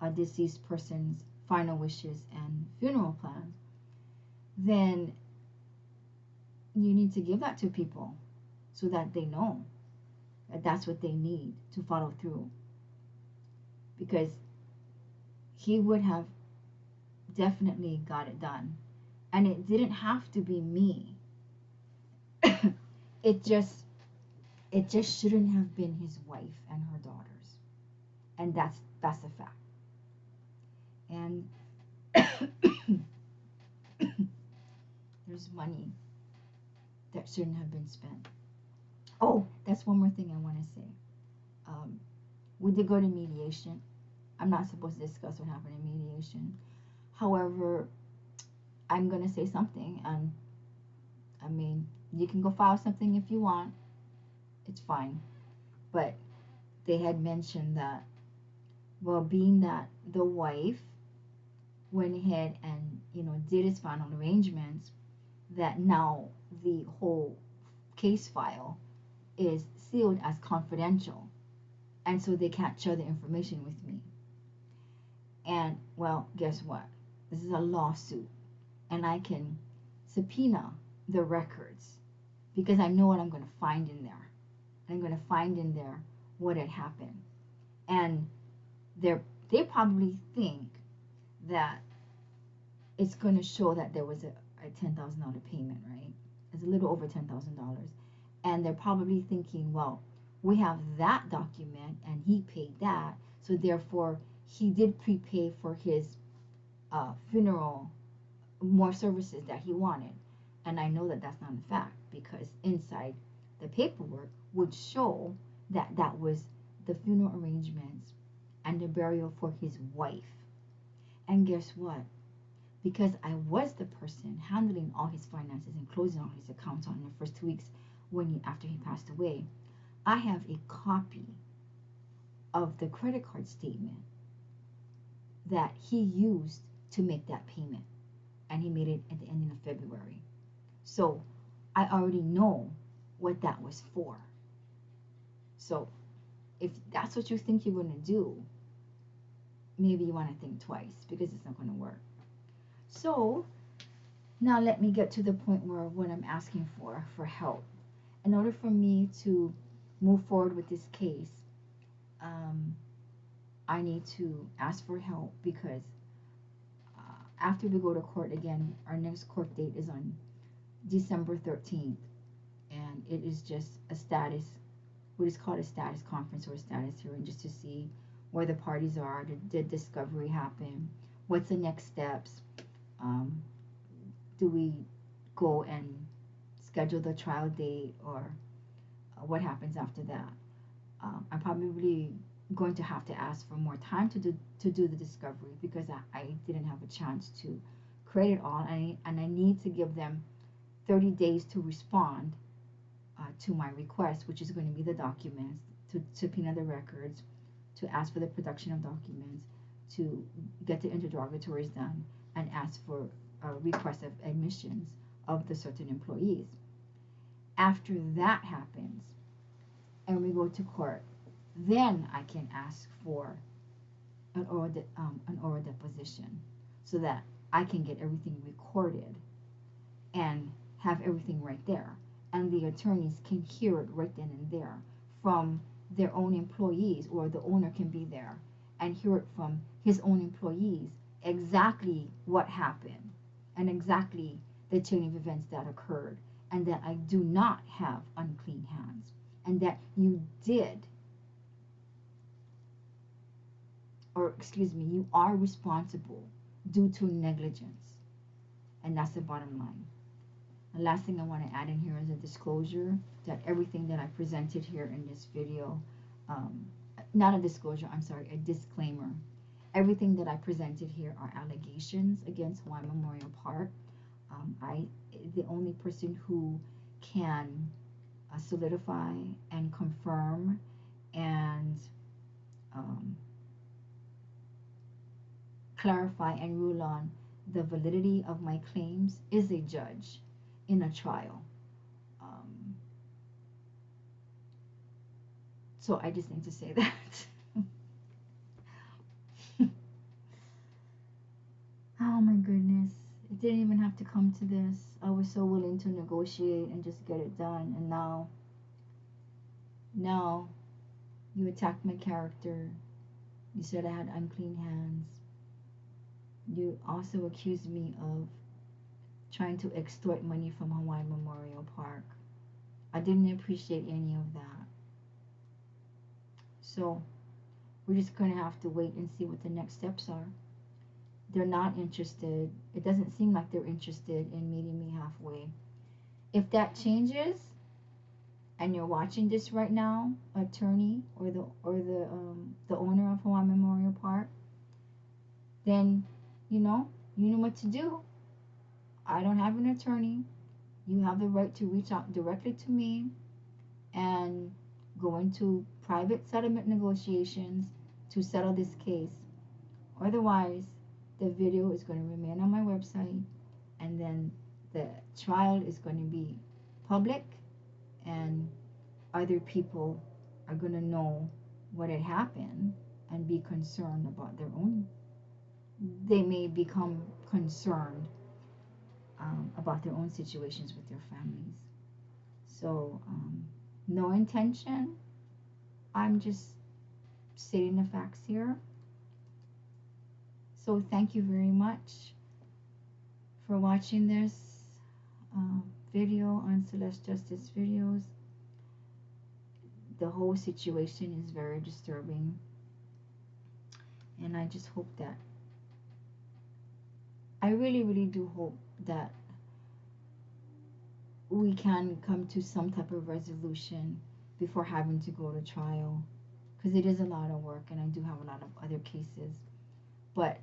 S1: a deceased person's final wishes and funeral plans, then you need to give that to people so that they know that that's what they need to follow through. Because he would have definitely got it done. And it didn't have to be me. It just shouldn't have been his wife and her daughters. And that's a fact. And there's money that shouldn't have been spent. Oh, that's one more thing I want to say. We did go to mediation. I'm not supposed to discuss what happened in mediation. However, I'm going to say something, and I mean, you can go file something if you want. It's fine. But they had mentioned that, well, being that the wife went ahead and, did his final arrangements, that now the whole case file is sealed as confidential. And so they can't share the information with me. And, well, guess what? This is a lawsuit. And I can subpoena the records because I know what I'm going to find in there. I'm going to find in there what had happened. And they probably think that it's going to show that there was a $10,000 payment, right? It's a little over $10,000. And they're probably thinking, well, we have that document and he paid that, so therefore he did prepay for his funeral, more services that he wanted. And I know that that's not a fact, because inside the paperwork would show that that was the funeral arrangements and the burial for his wife. And guess what? Because I was the person handling all his finances and closing all his accounts on the first 2 weeks after he passed away, I have a copy of the credit card statement that he used to make that payment, and he made it at the ending of February. So I already know what that was for. So if that's what you think you're going to do, maybe you want to think twice, because it's not going to work. So now let me get to the point where what I'm asking for help. In order for me to move forward with this case, I need to ask for help, because after we go to court again, our next court date is on December 13th, and it is just a status, what is called a status conference or a status hearing, just to see where the parties are. Did discovery happen? What's the next steps? Do we go and schedule the trial date, or what happens after that? I'm probably going to have to ask for more time to do the discovery, because I didn't have a chance to create it all, and I need to give them 30 days to respond to my request, which is going to be the documents, to subpoena the records, to ask for the production of documents, to get the interrogatories done, and ask for a request of admissions of the certain employees. After that happens, and we go to court, then I can ask for an oral deposition, so that I can get everything recorded and have everything right there, and the attorneys can hear it right then and there from their own employees, or the owner can be there and hear it from his own employees exactly what happened and exactly the chain of events that occurred, and that I do not have unclean hands, and that you did, or excuse me, you are responsible due to negligence. And that's the bottom line. The last thing I want to add in here is a disclosure that everything that I presented here in this video, not a disclosure, I'm sorry, a disclaimer. Everything that I presented here are allegations against Hawaiian Memorial Park. The only person who can solidify and confirm and clarify and rule on the validity of my claims is a judge in a trial. So I just need to say that. Oh my goodness. It didn't even have to come to this. I was so willing to negotiate and just get it done. And now you attacked my character. You said I had unclean hands. You also accused me of trying to extort money from Hawaiian Memorial Park. I didn't appreciate any of that. So we're just going to have to wait and see what the next steps are. They're not interested. It doesn't seem like they're interested in meeting me halfway. If that changes, and you're watching this right now, attorney or the owner of Hawaiian Memorial Park, then you know what to do. I don't have an attorney. You have the right to reach out directly to me and go into private settlement negotiations to settle this case. Otherwise, the video is going to remain on my website, and then the trial is going to be public, and other people are going to know what had happened and be concerned about their own. They may become concerned about their own situations with their families. So, no intention. I'm just stating the facts here. So thank you very much for watching this video on Celeste Justice Videos. The whole situation is very disturbing, and I just hope that, I really do hope that we can come to some type of resolution before having to go to trial, because it is a lot of work and I do have a lot of other cases, but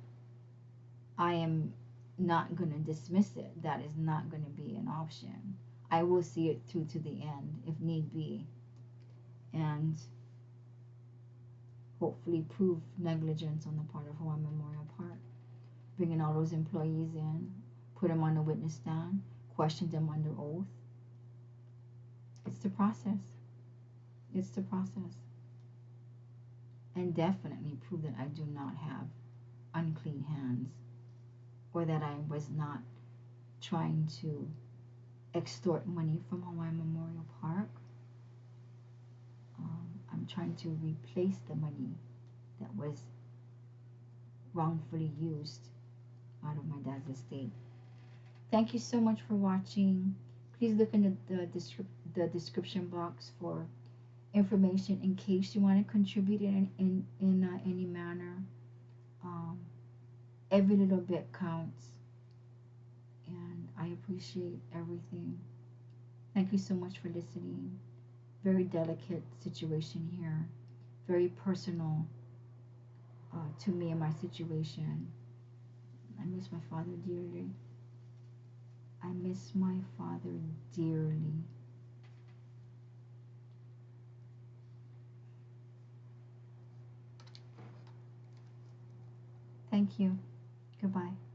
S1: I am not going to dismiss it. That is not going to be an option. I will see it through to the end if need be, and hopefully prove negligence on the part of Hawaiian Memorial Park, bringing all those employees in, put them on the witness stand, question them under oath. It's the process. It's the process. And definitely prove that I do not have unclean hands, or that I was not trying to extort money from Hawaiian Memorial Park. I'm trying to replace the money that was wrongfully used out of my dad's estate. Thank you so much for watching. Please look in the description box for information in case you want to contribute in any manner. Every little bit counts, and I appreciate everything. Thank you so much for listening. Very delicate situation here, very personal to me and my situation. I miss my father dearly. I miss my father dearly. Thank you. Goodbye.